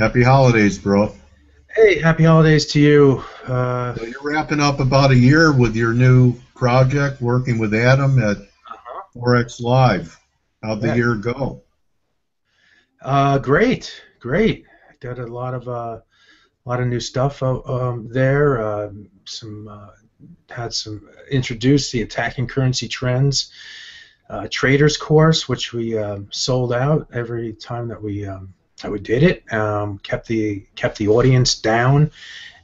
Happy holidays, bro. Hey, happy holidays to you. So you're wrapping up about a year with your new project, working with Adam at Forex Live. How'd the Yeah, year go? great, great. Got a lot of new stuff there. Some had some introduced the attacking currency trends traders course, which we sold out every time that we did it. Kept the audience down,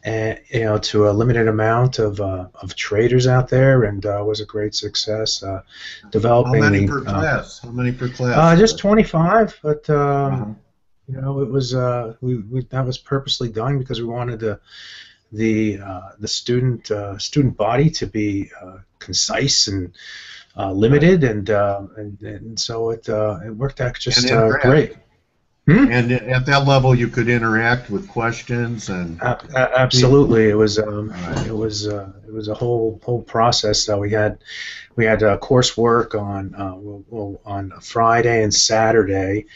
and to a limited amount of traders out there, and was a great success. How Developing many the per class? How many per class? just 25, but Uh-huh. it was we that was purposely done because we wanted the student body to be concise and Right. limited, and so it worked out And just interact. great. Hmm? And at that level, you could interact with questions and. Absolutely, All right. it was a whole process. We had coursework on on Friday and Saturday,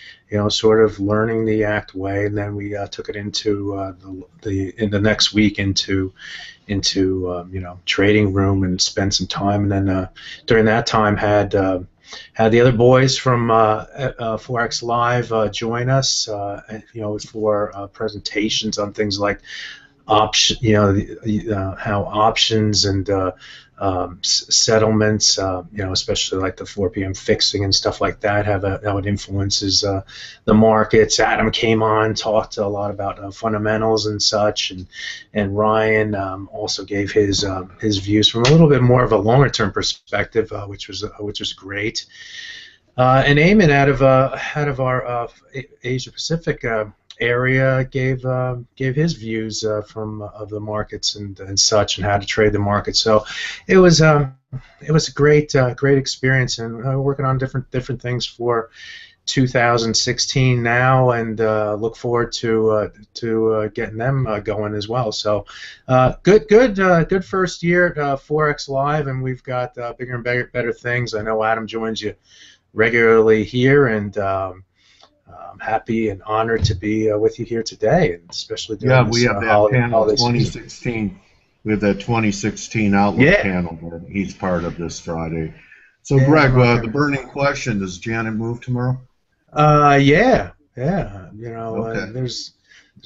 sort of learning the act way, and then we took it into the in the next week into trading room and spend some time, and then during that time had the other boys from Forex Live join us, for presentations on things like option, how options and settlements, especially like the 4 p.m. fixing and stuff like that, how it influences the markets. Adam came on, talked a lot about fundamentals and such, and Ryan also gave his views from a little bit more of a longer term perspective, which was great. And Eamon out of our Asia Pacific area gave his views from of the markets and such, and how to trade the market. So it was a great experience, and we're working on different things for 2016 now, and look forward to getting them going as well. So good first year at Forex Live, and we've got bigger and better things. I know Adam joins you regularly here, and I'm happy and honored to be with you here today, and especially Yeah, during we this have that panel holiday season. 2016. We have that 2016 Outlook Yeah, panel that he's part of this Friday. So, yeah, Greg, I'm not the gonna. burning question: does Janet move tomorrow? Yeah, yeah. Okay. There's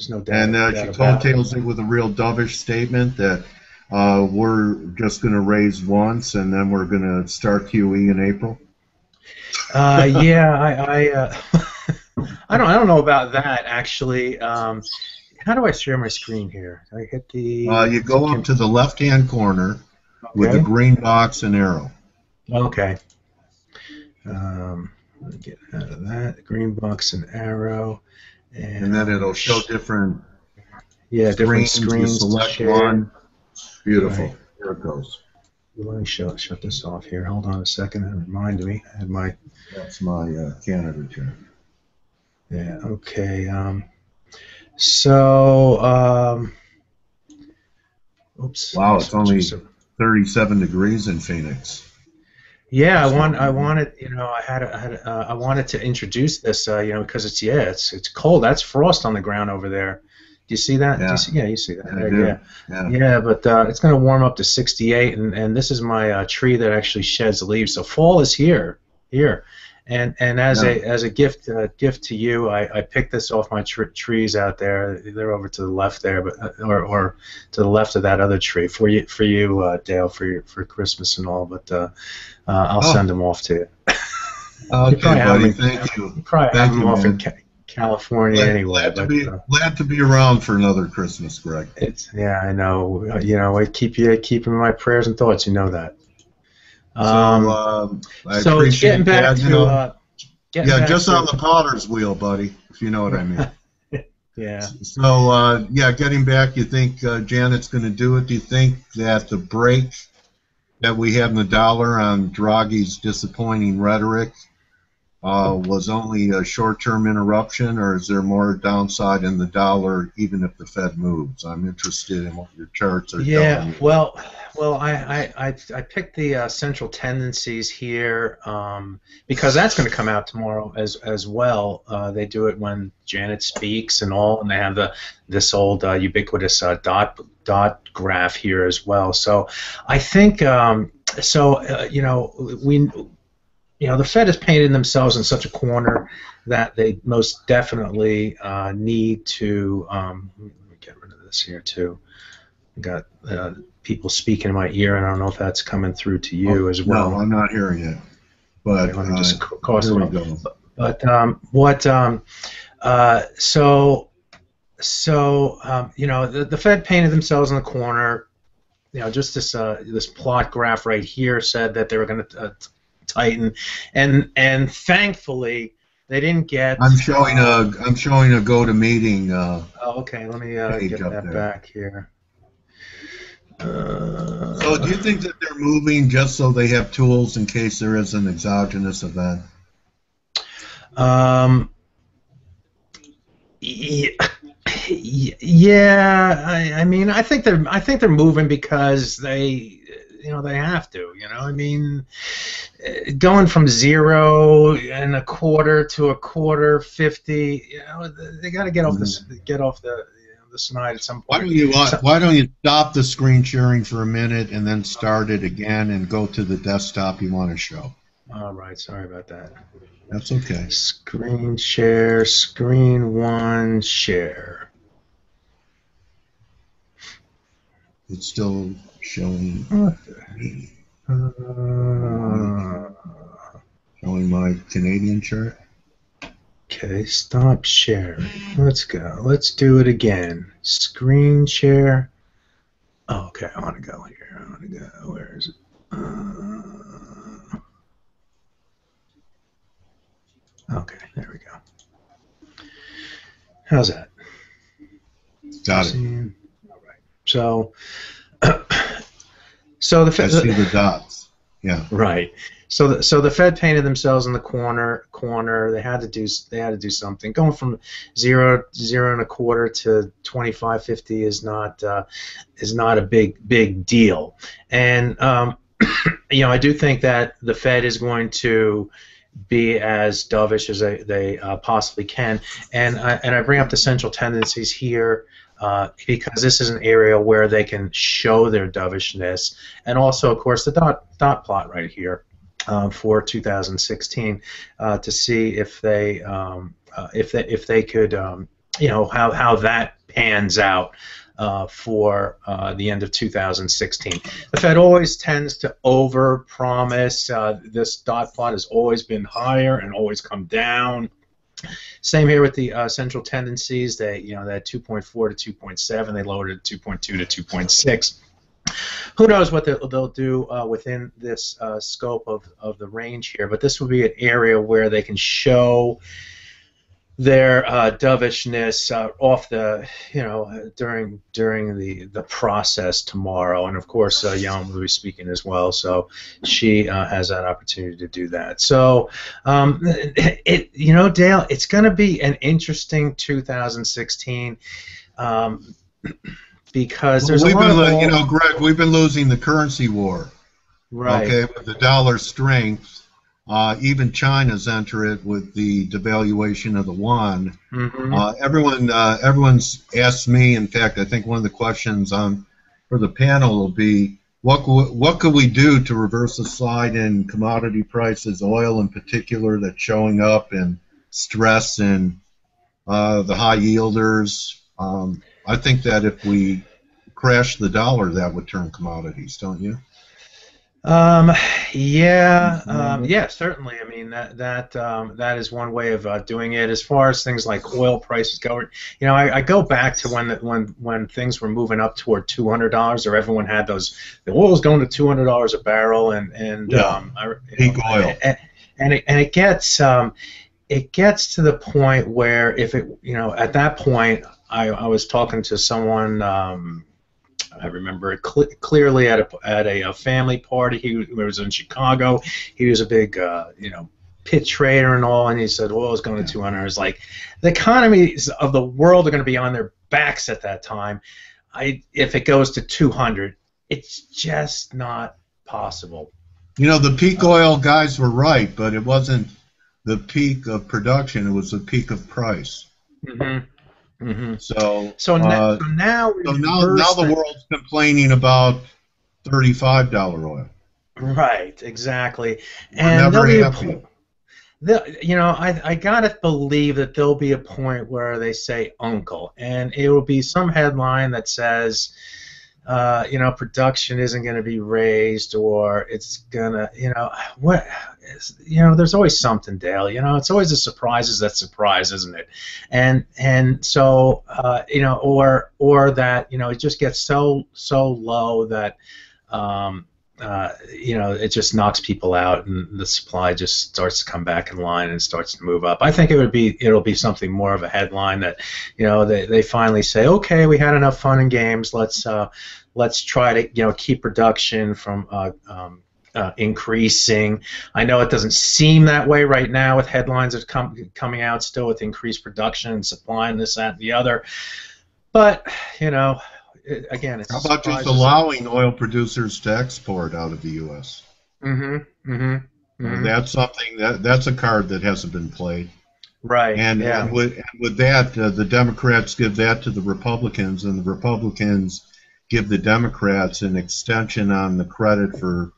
no And she doubt about it. coattails it with a real dovish statement that we're just going to raise once and then we're going to start QE in April. Yeah, I don't know about that actually. How do I share my screen here? I hit the You go up to the left-hand corner with the okay, green box and arrow. okay. Let me get out of that green box and arrow, And and then I'm it'll gonna show different yeah, different screens. You screens to select share. one. Right. Beautiful. Here it goes. Let me shut this off here. Hold on a second. That reminded me. I had my That's my Canada check. yeah. Okay. So oops. Let Wow, me it's switch this only up. 37 degrees in Phoenix Yeah, this I morning. wanted, I wanted to introduce this, because it's cold. That's frost on the ground over there. Do you see that? Do you Yeah, see? Yeah, you see that. I Yeah, do. Yeah. yeah. But it's going to warm up to 68, and this is my tree that actually sheds leaves. So fall is here, and Yeah. as a gift to you, I picked this off my trees out there. They're over to the left there, but or to the left of that other tree for you, Dale, for Christmas and all. But I'll Oh, send them off to you. You okay, probably have them buddy. in Thank you. you probably have Thank them you, off in man. California Glad, anyway. glad to But be glad to be around for another Christmas, Greg. it's yeah, I know. I keep in my prayers and thoughts. You know that. So Um, I so getting appreciate back that. to getting Yeah, back just on to the potter's wheel, buddy, if you know what I mean. yeah. So yeah, getting back, you think Janet's going to do it? Do you think that the break that we had in the dollar on Draghi's disappointing rhetoric was only a short-term interruption, or is there more downside in the dollar even if the Fed moves? I'm interested in what your charts are telling Yeah, you. well, I picked the central tendencies here because that's going to come out tomorrow as well. They do it when Janet speaks and all, and they have this old ubiquitous dot graph here as well. So I think you know, the Fed has painted themselves in such a corner that they most definitely need to. Let me get rid of this here too. Got people speaking in my ear, and I don't know if that's coming through to you Oh, as no, well. I'm not hearing it. But Okay, let me just cross here it we off. go. But what? So the Fed painted themselves in the corner. Just this plot graph right here said that they were going to tighten, and thankfully they didn't get. I'm showing a go to meeting Oh, okay, let me page get up that there. back here. So do you think that they're moving just so they have tools in case there is an exogenous event? Yeah, I mean, I think they're moving because they have to. I mean, going from 0.25 to 1/4 50. They got to get off the snide at some point. So, Why don't you stop the screen sharing for a minute and then start it again and go to the desktop you want to show? all right, sorry about that. That's okay. Screen share, screen one, share. It's still showing me. Showing my Canadian chart. Okay, stop sharing. Let's go. Let's do it again. Screen share. Oh, okay, I want to go here. I want to go. Where is it? Okay, there we go. How's that? Got it. All right. So the I see the dots. Yeah. Right. So the Fed painted themselves in the corner. They had to do something. Going from 0.25 to 25.50 is not a big deal. And I do think that the Fed is going to be as dovish as they possibly can. And I bring up the central tendencies here because this is an area where they can show their dovishness, and also, of course, the dot plot right here for 2016 to see if they could how that pans out for the end of 2016. The Fed always tends to over-promise. This dot plot has always been higher and always come down. Same here with the central tendencies. They had 2.4 to 2.7. They lowered it to 2.2 to 2.6. Who knows what they'll do within this scope of the range here? But this will be an area where they can show their dovishness off the during the process tomorrow, and of course Yellen will be speaking as well, so she has that opportunity to do that. So Dale, it's going to be an interesting 2016 because there's a lot of Greg, we've been losing the currency war. Right. Okay, with the dollar strength. Even China's entered it with the devaluation of the yuan. Mm-hmm. Everyone's asked me. In fact, I think one of the questions for the panel will be, what could we do to reverse the slide in commodity prices, oil in particular, that's showing up, and stress in the high yielders. I think that if we crash the dollar, that would turn commodities, don't you? Yeah, certainly. I mean, that is one way of doing it. As far as things like oil prices go, I go back to when things were moving up toward $200, or everyone had the oil was going to $200 a barrel, and peak oil, and it gets to the point where if it at that point I was talking to someone. I remember it clearly at a family party. He was in Chicago. He was a big, pit trader and all, and he said oil is going to 200. It's like the economies of the world are going to be on their backs at that time. If it goes to 200, it's just not possible. You know, the peak oil guys were right, but it wasn't the peak of production; it was the peak of price. Mm-hmm. Mm-hmm. So now the world's complaining about $35 oil. Right, exactly. We're And never there'll be happy. I gotta believe that there'll be a point where they say uncle, and it will be some headline that says, production isn't going to be raised, or it's gonna, there's always something, Dale. It's always the surprises that surprise, isn't it? And so, or that, it just gets so low that, it just knocks people out, and the supply just starts to come back in line and starts to move up. I think it'll be something more of a headline that, they finally say, okay, we had enough fun and games. Let's try to keep production from increasing. I know it doesn't seem that way right now with headlines that coming out still with increased production and supply and this, that, and the other. But again, it's how about just allowing oil producers to export out of the U.S.? Mm-hmm. Mm-hmm. Mm-hmm. That's something that's a card that hasn't been played. Right. And with that, the Democrats give that to the Republicans, and the Republicans give the Democrats an extension on the credit for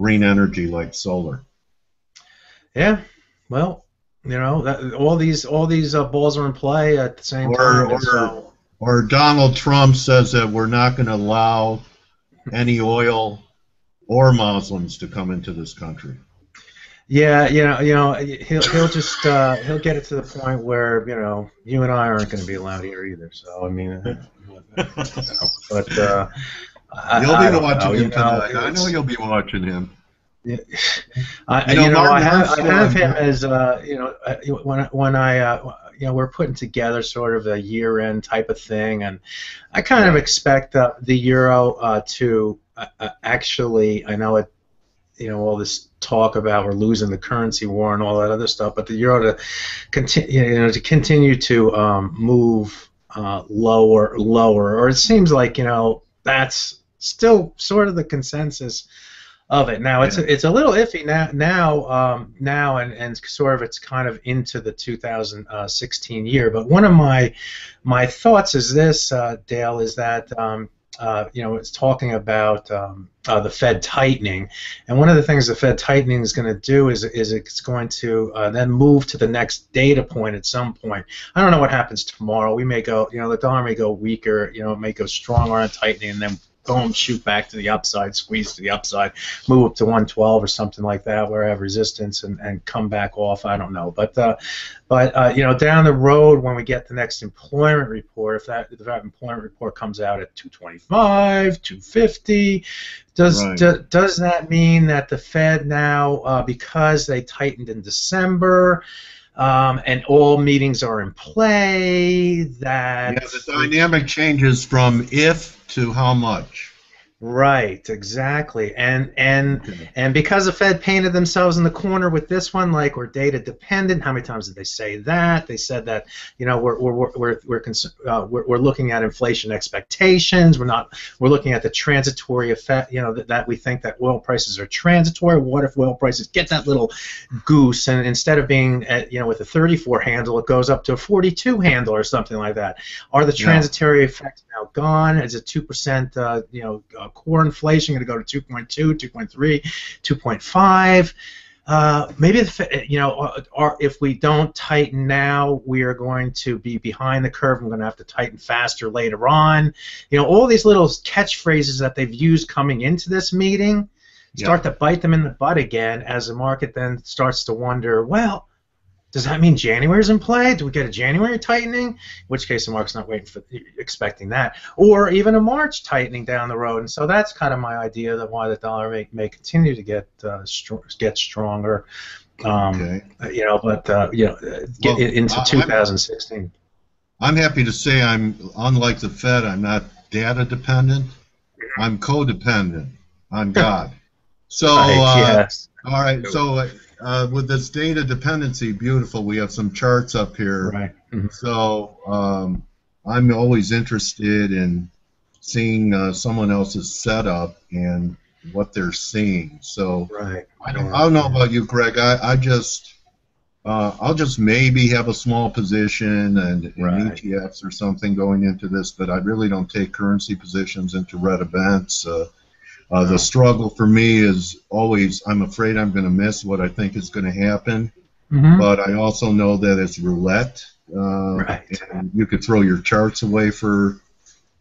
green energy like solar. Yeah. Well, all these balls are in play at the same time. Or Donald Trump says that we're not going to allow any oil or Muslims to come into this country. Yeah, he'll just he'll get it to the point where you and I aren't going to be allowed here either. So I mean, but you'll be watching him tonight. I know you'll be watching him. Yeah. I have him as when we're putting together sort of a year-end type of thing, and I kind of expect the euro to actually, I know it, all this talk about we're losing the currency war and all that other stuff, but the euro to continue to move lower, or it seems like that's still sort of the consensus of it. Now it's a little iffy now, and sort of it's kind of into the 2016 year. But one of my thoughts is this, Dale, is that it's talking about the Fed tightening, and one of the things the Fed tightening is going to do is it's going to then move to the next data point at some point. I don't know what happens tomorrow. We may go, the dollar may go weaker, it may go stronger on tightening, and then boom, shoot back to the upside, squeeze to the upside, move up to 112 or something like that, where I have resistance, and come back off. I don't know, but down the road when we get the next employment report, if that employment report comes out at 225, 250, does that mean that the Fed now, because they tightened in December, and all meetings are in play, that the dynamic changes from if to how much. Right, exactly, and because the Fed painted themselves in the corner with this one, like we're data dependent. How many times did they say that? They said that we're looking at inflation expectations. We're looking at the transitory effect. That we think that oil prices are transitory. What if oil prices get that little goose, and instead of being at, with a 34 handle, it goes up to a 42 handle or something like that? Are the transitory effects now gone? Is it 2%? Core inflation going to go to 2.2, 2.3, 2.5. Maybe or if we don't tighten now, we are going to be behind the curve. We're going to have to tighten faster later on. All these little catchphrases that they've used coming into this meeting start to bite them in the butt again, as the market then starts to wonder, well, does that mean January's in play? Do we get a January tightening? In which case the market's not expecting that. Or even a March tightening down the road. And so that's kind of my idea that why the dollar may continue to get stronger. Into 2016. I'm happy to say unlike the Fed, I'm not data dependent. I'm codependent on God. So All right. So with this data dependency, beautiful. We have some charts up here. Right. Mhm. So I'm always interested in seeing someone else's setup and what they're seeing. So Right. I Yeah. don't know about you, Greg. I'll just maybe have a small position and in Right. ETFs or something going into this, but I really don't take currency positions into red events. The No. struggle for me is always I'm afraid I'm going to miss what I think is going to happen, Hmm. but I also know that it's roulette, Right. and you could throw your charts away for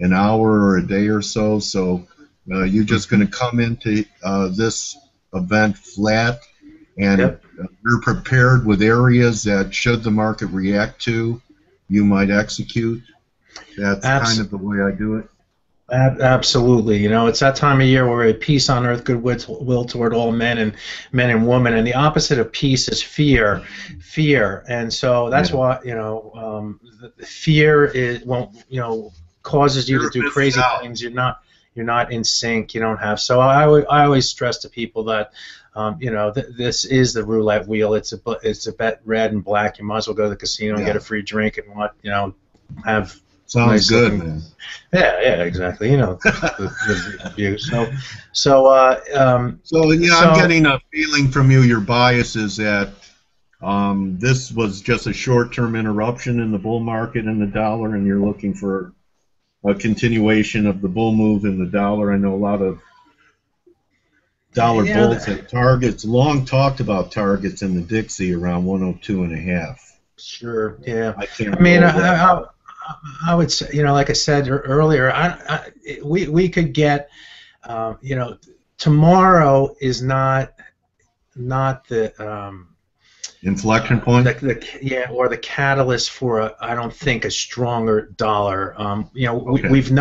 an hour or a day or so. So you're just going to come into this event flat, and Yep. you're prepared with areas that, should the market react to, you might execute. That's kind Abs- of the way I do it. Absolutely. You know, it's that time of year where we have peace on earth, goodwill toward all men and women, and the opposite of peace is fear, fear. And so that's Yeah. why the fear is won't causes you Fear to of do missing crazy out. things. You're not in sync. You don't have. So I always stress to people that. This is the roulette wheel. It's a bet red and black. You might as well go to the casino and get Yeah. a free drink and have Sounds nice good, looking. man. Yeah, exactly. You know the view. So, So yeah, I'm so getting a feeling from you. Your bias is that this was just a short-term interruption in the bull market in the dollar, and you're looking for a continuation of the bull move in the dollar. I know a lot of dollar yeah, bulls have targets. Long talked about targets in the Dixie around 102.5. sure. Yeah. I I can't mean, roll that. I would say, like I said earlier, we could get, tomorrow is not Inflection point. or the catalyst for I don't think a stronger dollar. Okay. We've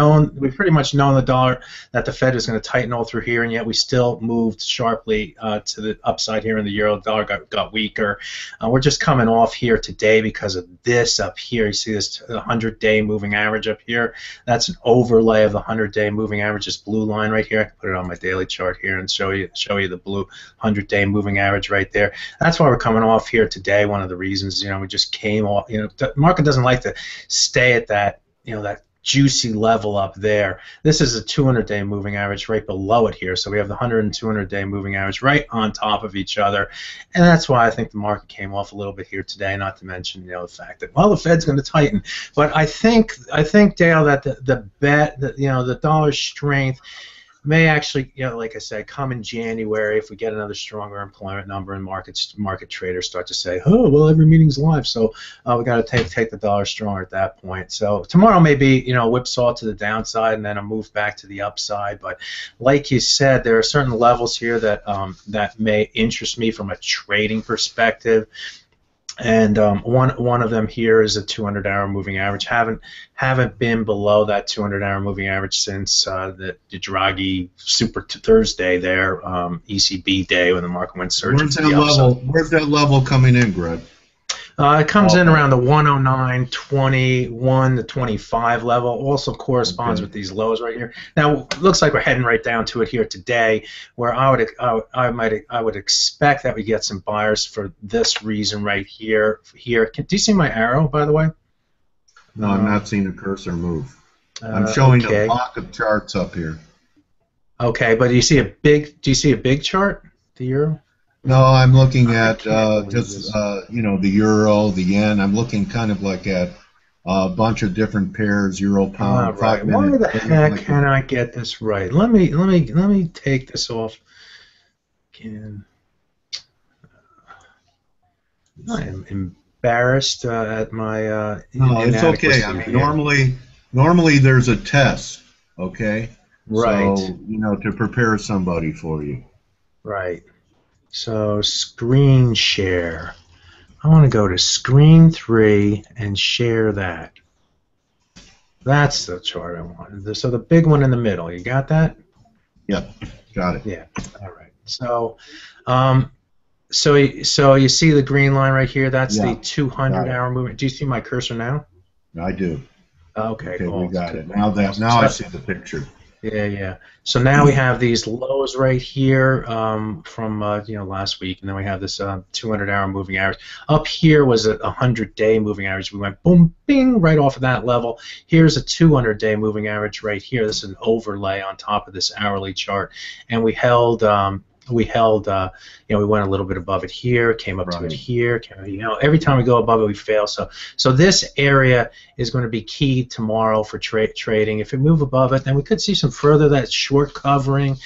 pretty much known the dollar that the Fed is going to tighten all through here, and yet we still moved sharply to the upside here in the euro. The dollar got weaker. We're just coming off here today because of this up here. You see this 100-day moving average up here. That's an overlay of the 100-day moving average. This blue line right here. I can put it on my daily chart here and show you the blue 100-day moving average right there. That's why we're coming off here today. One of the reasons, we just came off. The market doesn't like to stay at that, that juicy level up there. This is a 200-day moving average right below it here. So we have the 100 and 200-day moving average right on top of each other, and that's why I think the market came off a little bit here today. Not to mention, the fact that the Fed's going to tighten. But I think Dale, that the bet that the dollar's strength may actually, like I said, come in January if we get another stronger employment number and market traders start to say, oh, well, every meeting's live, so we got to take the dollar stronger at that point. So tomorrow may be, whipsaw to the downside and then a move back to the upside. But like you said, there are certain levels here that that may interest me from a trading perspective. And one of them here is a 200-hour moving average. Haven't been below that 200-hour moving average since the Draghi Super Thursday there, ECB day when the market went surging to the upside. Where's that level coming in, Greg? It comes in around the 109.21 to 25 level. Also corresponds with these lows right here. Now, it looks like we're heading right down to it here today, where I would expect that we get some buyers for this reason right here. Do you see my arrow, by the way? No, I'm not seeing a cursor move. I'm showing a block of charts up here. Okay, but do you see a big chart? The euro? No, I'm looking at the euro, the yen. I'm looking kind of like at a bunch of different pairs, euro, pound, right. 5 minute. Why the heck can I get this right? Let me take this off. Again, I am embarrassed at my no, it's okay. I mean, normally there's a test, okay? Right. So, to prepare somebody for you. Right. So screen share. I want to go to screen 3 and share that. That's the chart I wanted. So the big one in the middle. You got that? Yep. Got it. Yeah. All right. So, so you see the green line right here? That's the 200-hour movement. Do you see my cursor now? I do. Okay. Okay, cool. we got it. Now I see the picture. Yeah. So now we have these lows right here from last week, and then we have this 200-hour moving average. Up here was a 100-day moving average. We went boom, bing, right off of that level. Here's a 200-day moving average right here. This is an overlay on top of this hourly chart, and we held. We went a little bit above it here, came up to it here. Every time we go above it, we fail. So this area is going to be key tomorrow for trading. If we move above it, then we could see some further that short covering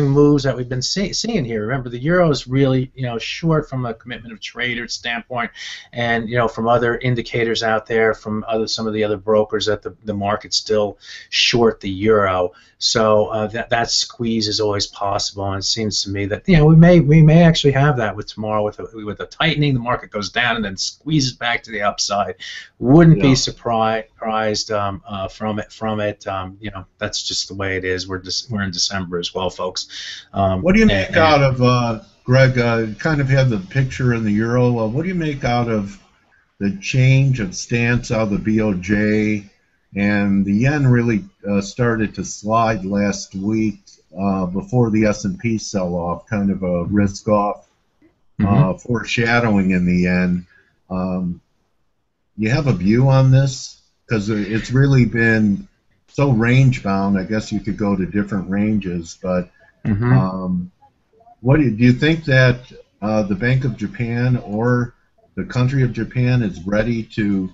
moves that we've been seeing here. Remember, the euro is really short from a commitment of traders standpoint, and from other indicators out there, from some of the other brokers, that the market's still short the euro. So that squeeze is always possible, and it seems to me that we may actually have that with tomorrow with a tightening. The market goes down and then squeezes back to the upside. Wouldn't be surprised from it. That's just the way it is. We're in December as well, folks. What do you make out of Greg? Kind of had the picture in the euro. What do you make out of the change of stance out of the BOJ? And the yen really started to slide last week before the S&P sell-off, kind of a risk-off foreshadowing in the yen. You have a view on this? Because it's really been so range-bound. I guess you could go to different ranges, but what do you think that the Bank of Japan or the country of Japan is ready to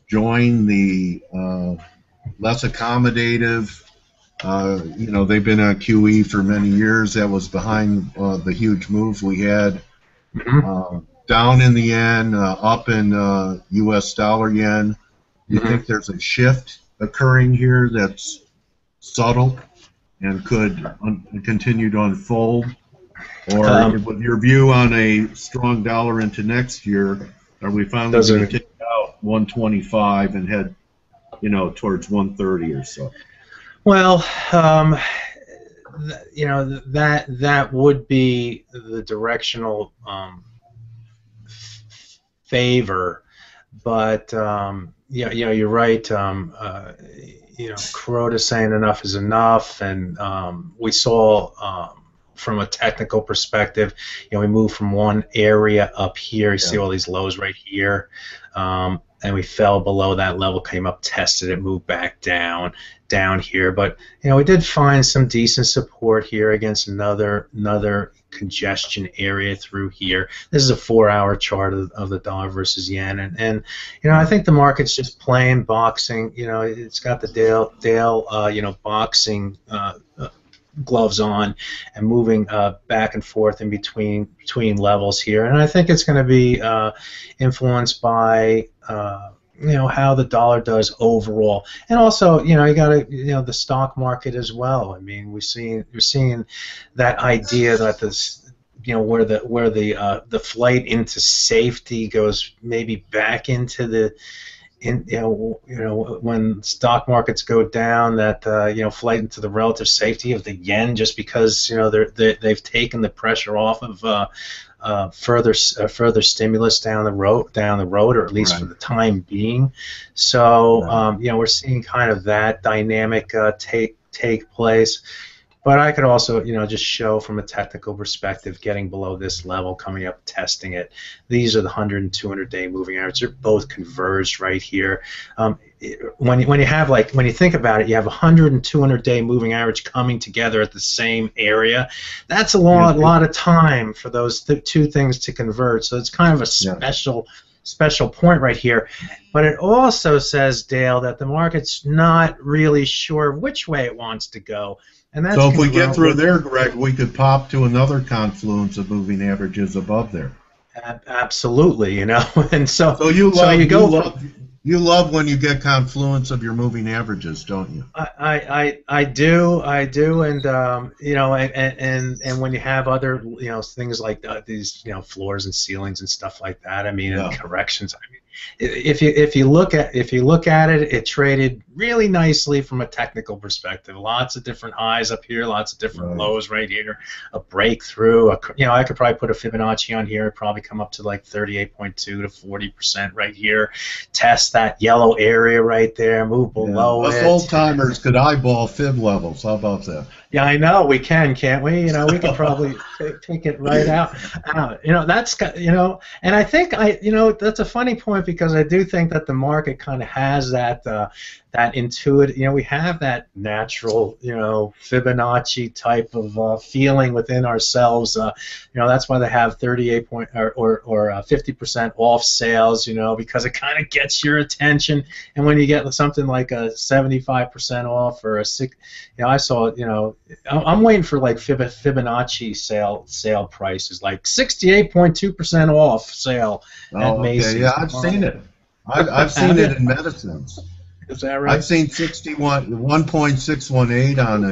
join the less accommodative? They've been on QE for many years. That was behind the huge moves we had down in the yen, up in U.S. dollar yen. Do you think there's a shift occurring here that's subtle and could continue to unfold? Or with your view on a strong dollar into next year, are we finally going to take out 125 and head, towards 130 or so? Well, that would be the directional favor, but you're right. Kuroda saying enough is enough, and we saw. From a technical perspective, we moved from one area up here. You see all these lows right here, and we fell below that level, came up, tested it, moved back down here. But we did find some decent support here against another congestion area through here. This is a 4-hour chart of the dollar versus yen, and I think the market's just playing boxing. It's got the Dale boxing gloves on and moving back and forth in between levels here, and I think it's going to be influenced by how the dollar does overall, and also you got the stock market as well. I mean, we're seeing that idea that this where the flight into safety goes maybe back into the when stock markets go down, that flight into the relative safety of the yen, just because they've taken the pressure off of further stimulus down the road, or at least for the time being. So we're seeing kind of that dynamic take place. But I could also, just show from a technical perspective, getting below this level, coming up, testing it. These are the 100 and 200-day moving averages. They're both converged right here. When you think about it, you have a 100 and 200-day moving average coming together at the same area. That's a lot of time for those two things to converge. So it's kind of a special point right here. But it also says, Dale, that the market's not really sure which way it wants to go. And that's so if we get through there, Greg, we could pop to another confluence of moving averages above there. Absolutely, and so you love when you get confluence of your moving averages, don't you? I do, and and when you have other things like these floors and ceilings and stuff like that, I mean, and corrections. I mean, if you look at it, it traded really nicely from a technical perspective. Lots of different highs up here, lots of different lows right here. A breakthrough. I could probably put a Fibonacci on here. Probably come up to like 38.2 to 40% right here. Test that yellow area right there. Move below it. Us old timers could eyeball fib levels. How about that? Yeah, I know we can, can't we? We can probably take it right out. That's and I think that's a funny point, because I do think that the market kind of has that intuitive. We have that natural, Fibonacci type of feeling within ourselves. That's why they have 38 point or 50% off sales. Because it kind of gets your attention, and when you get something like a 75% off or a 6, I saw I'm waiting for like Fibonacci sale prices, like 68.2% off sale at Macy's. Okay. Yeah, I've seen it. I've seen it in medicines. Is that right? I've seen 1.618 on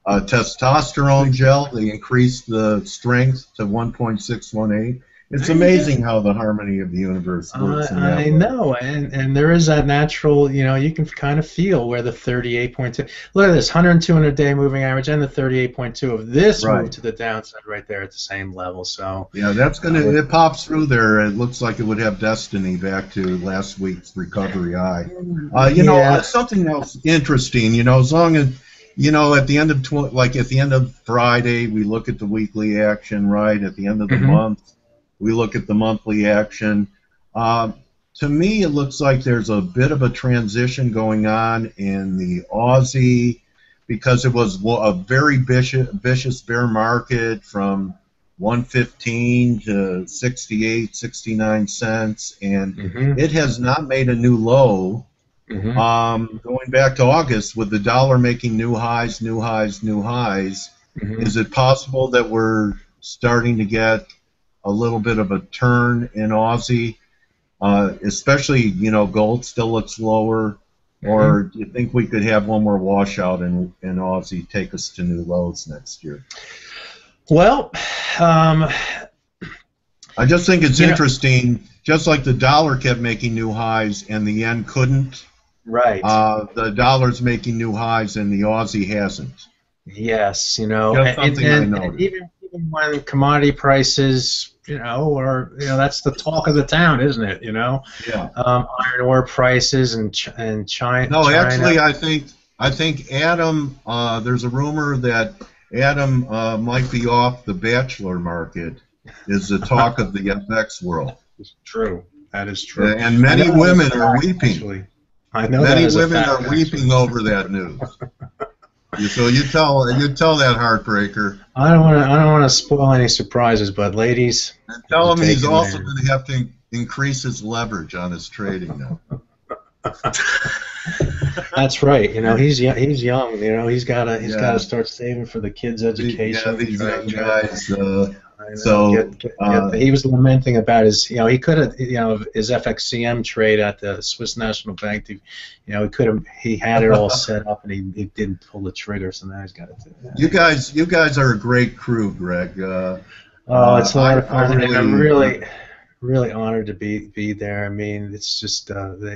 a testosterone gel. They increased the strength to 1.618. It's amazing how the harmony of the universe works. I know, and there is that natural, you can kind of feel where the 38.2. Look at this, 100-200-day moving average and the 38.2 of this move to the downside right there at the same level. So yeah, that's it pops through there. It looks like it would have destiny back to last week's recovery high. Something else interesting. As long as at the end of at the end of Friday, we look at the weekly action. Right at the end of the month, we look at the monthly action. To me, it looks like there's a bit of a transition going on in the Aussie, because it was a very vicious bear market from 115 to 68, 69 cents, and it has not made a new low. Going back to August, with the dollar making new highs, is it possible that we're starting to get a little bit of a turn in Aussie, especially, gold still looks lower, or do you think we could have one more washout in Aussie take us to new lows next year? Well, I just think it's interesting, just like the dollar kept making new highs and the yen couldn't. Right. The dollar's making new highs and the Aussie hasn't. Yes, and even when commodity prices, that's the talk of the town, isn't it? Yeah. Iron ore prices and China. No, actually, I think Adam. There's a rumor that Adam might be off the bachelor market. Is the talk of the FX world? It's true. That is true. And many women are weeping. Actually. I know many women are weeping over that news. So you tell that heartbreaker. I don't want to spoil any surprises, but ladies, and tell him he's also going to have to increase his leverage on his trading now. That's right. He's young. He's got to start saving for the kids' education. Yeah, these young guys. He was lamenting about his, he could have, his FXCM trade at the Swiss National Bank. He had it all set up and he didn't pull the trigger, so now he's got to do that. You guys are a great crew, Greg. It's a lot of fun. I'm really honored to be there. I mean, it's just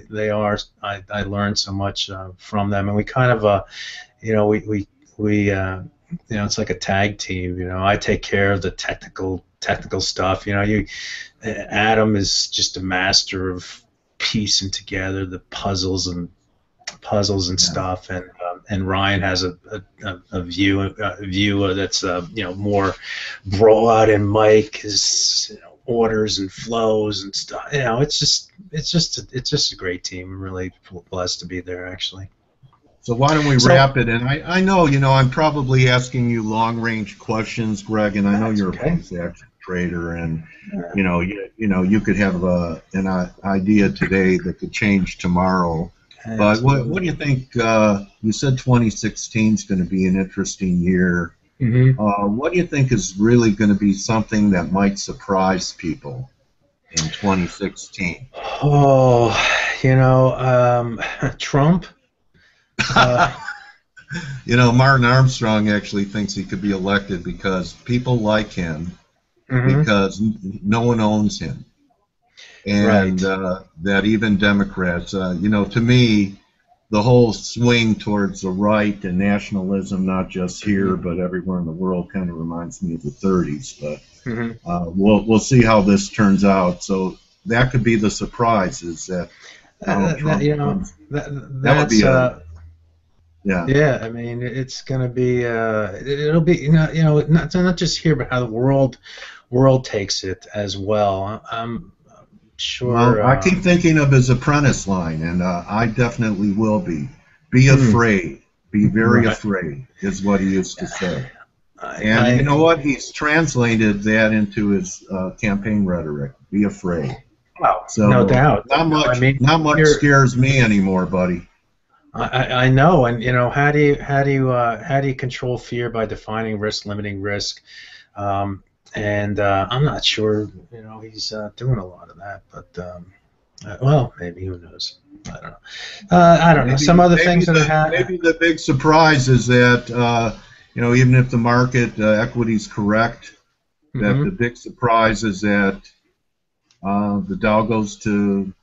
they are. I learned so much from them, and we kind of, we it's like a tag team. I take care of the technical stuff. Adam is just a master of piecing together the puzzles and stuff, and Ryan has a view that's more broad, and Mike is orders and flows and stuff. It's just a great team. I'm really blessed to be there, actually. So why don't we wrap it? And I know, I'm probably asking you long-range questions, Greg, and I know you're a post-action trader, and you could have an idea today that could change tomorrow. But what do you think? You said 2016 is going to be an interesting year. What do you think is really going to be something that might surprise people in 2016? Oh, Trump. Martin Armstrong actually thinks he could be elected because people like him, because no one owns him. and Right. that even Democrats, to me, the whole swing towards the right and nationalism, not just here Hmm. but everywhere in the world, kind of reminds me of the 30s. But Hmm. we'll see how this turns out. So that could be the surprise, is that Donald Trump comes. That would be That's a yeah. yeah. I mean, it's going to be it'll be not just here, but how the world takes it as well. I'm Well, sure. I keep thinking of his apprentice line, and I definitely will be. Be Hmm, afraid. Be very right. afraid, is what he used to say. And you know I what? He's translated that into his campaign rhetoric. Be afraid. Well, no So doubt. I mean, not much you're. scares me anymore, buddy. I know, and how do you control fear by defining risk, limiting risk, and I'm not sure he's doing a lot of that, but well, maybe, who knows? I don't know. I don't know. Some other things that are Maybe the big surprise is that even if the market equity is correct, that the hmm. big surprise is that the Dow goes to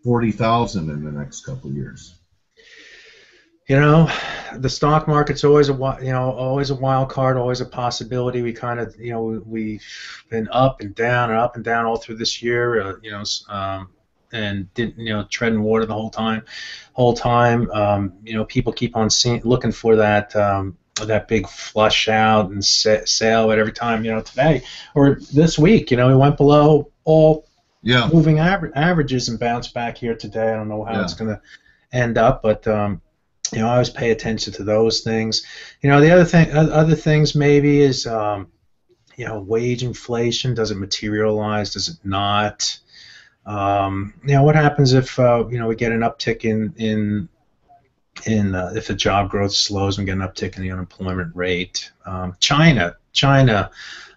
40,000 in the next couple of years. You know, the stock market's always always a wild card, always a possibility. We kind of, we've been up and down and up and down all through this year, and didn't, treading water the whole time. People keep on looking for that big flush out and sale, but every time, today or this week, we went below all Yeah, moving averages and bounced back here today. I don't know how yeah. it's going to end up, but I always pay attention to those things. The other things maybe is, wage inflation. Does it materialize? Does it not? What happens if we get an uptick in if the job growth slows and we get an uptick in the unemployment rate? China.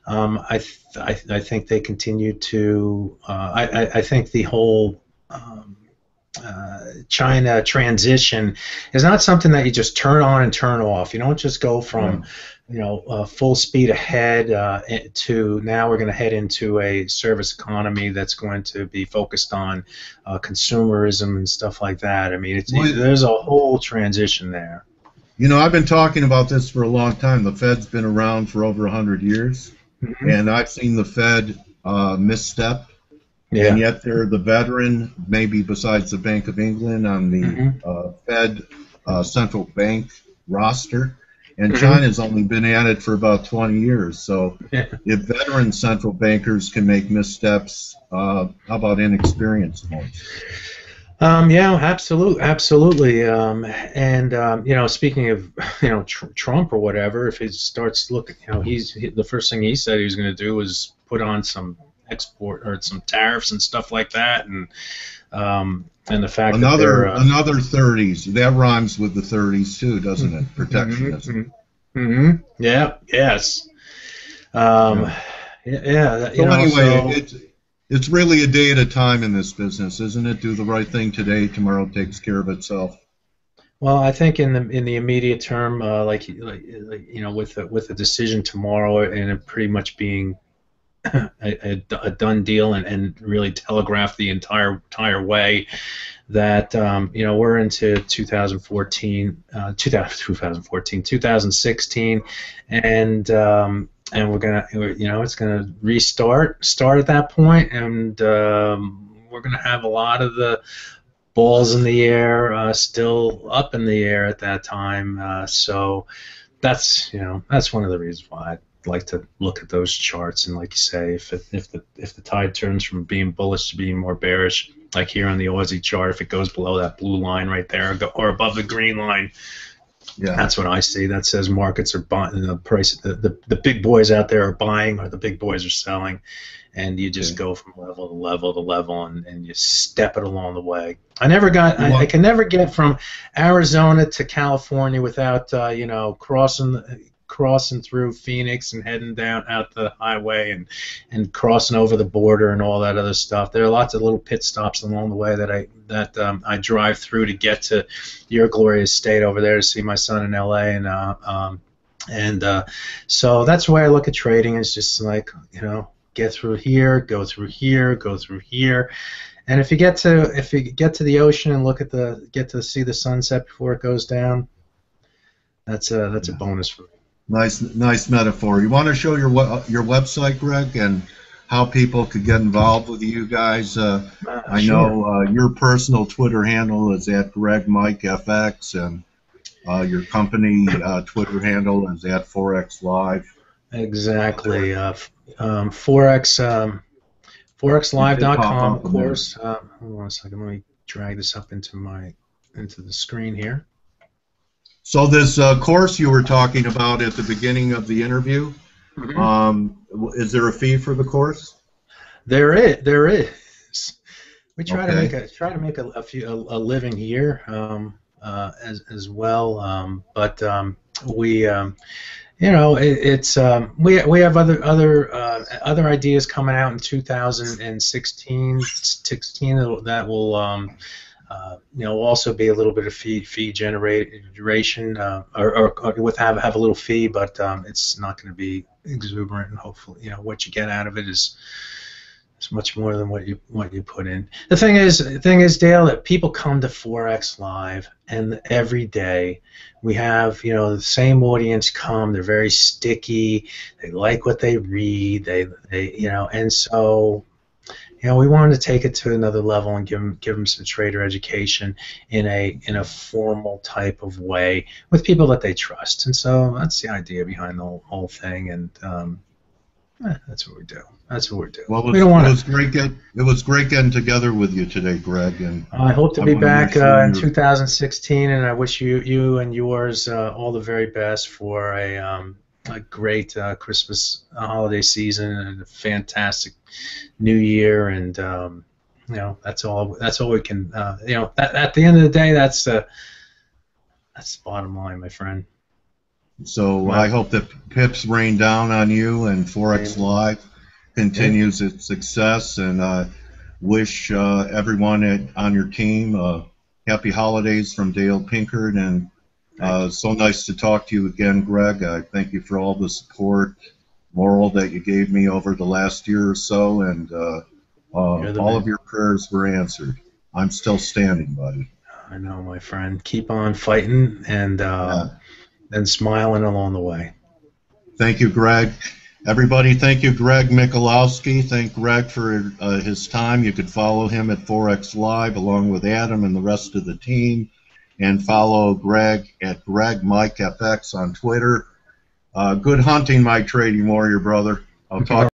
I think they continue to. I think the whole China transition is not something that you just turn on and turn off. You don't just go Yeah. from, full speed ahead to now we're going to head into a service economy that's going to be focused on consumerism and stuff like that. I mean, Well, there's a whole transition there. I've been talking about this for a long time. The Fed's been around for over 100 years, Hmm. and I've seen the Fed misstep, and Yeah. yet they're the veteran, maybe besides the Bank of England, on the Hmm. Fed central bank roster. And Hmm. China's only been at it for about 20 years. So Yeah. if veteran central bankers can make missteps, how about inexperienced ones? Yeah, absolutely. And speaking of Trump or whatever, if he starts looking, the first thing he said he was going to do was put on some export or some tariffs and stuff like that, and the fact that they're Another 30s. That rhymes with the 30s too, doesn't it? Protectionism. yeah, yes, Yeah. um, yeah, So anyway, so. it's really a day at a time in this business, isn't it? Do the right thing today, tomorrow takes care of itself. Well, I think in the immediate term, with the decision tomorrow and it pretty much being a done deal, and really telegraph the entire way that we're into 2014, 2016, and it's gonna start at that point, and we're gonna have a lot of the balls in the air still up in the air at that time. So that's one of the reasons why I like to look at those charts, and like you say, if the tide turns from being bullish to being more bearish, like here on the Aussie chart, if it goes below that blue line right there, or above the green line, Yeah. that's what I see. That says markets are buying, the price, the big boys out there are buying, or the big boys are selling, and you just Okay. go from level to level to level, and you step it along the way. I Well, can never get from Arizona to California without crossing through Phoenix and heading down out the highway, and crossing over the border and all that other stuff. There are lots of little pit stops along the way that I drive through to get to your glorious state over there to see my son in LA, and so that's the way I look at trading. It's just like, get through here, go through here, go through here, and if you get to the ocean and get to see the sunset before it goes down, that's a bonus for me. Nice metaphor. You want to show your website, Greg, and how people could get involved with you guys? I know your personal Twitter handle is at GregMikeFX, and your company Twitter handle is at Forex Live. Exactly. ForexLive.com, of course. Hold on a second. Let me drag this up into the screen here. So this course you were talking about at the beginning of the interview, is there a fee for the course? There is. We try to make a living here as well, but we we have other ideas coming out in 2016 that will also be a little bit of fee generation, or with have a little fee, but it's not going to be exuberant, and hopefully what you get out of it is much more than what you put in. The thing is, Dale, that people come to Forex Live, and every day we have the same audience come. They're very sticky. They like what they read. And so we wanted to take it to another level and give them some trader education in a formal type of way with people that they trust. And so that's the idea behind the whole thing. And that's what we do. That's what we're doing. Well, it was great getting together with you today, Greg. And I hope to be back in 2016, and I wish you and yours all the very best for a great Christmas holiday season and a fantastic New Year. And that's all we can. At the end of the day, that's the bottom line, my friend. So I hope that pips rain down on you and Forex Live continues its success, and wish everyone on your team happy holidays from Dale Pinkard. And so nice to talk to you again, Greg. I thank you for all the support, moral that you gave me over the last year or so, and all of your prayers were answered. I'm still standing, buddy. I know, my friend. Keep on fighting and smiling along the way. Thank you, Greg. Everybody, thank you, Greg Michalowski. Thank Greg for his time. You could follow him at Forex Live along with Adam and the rest of the team, and follow Greg at GregMikeFX on Twitter. Good hunting, my trading warrior brother. I'll talk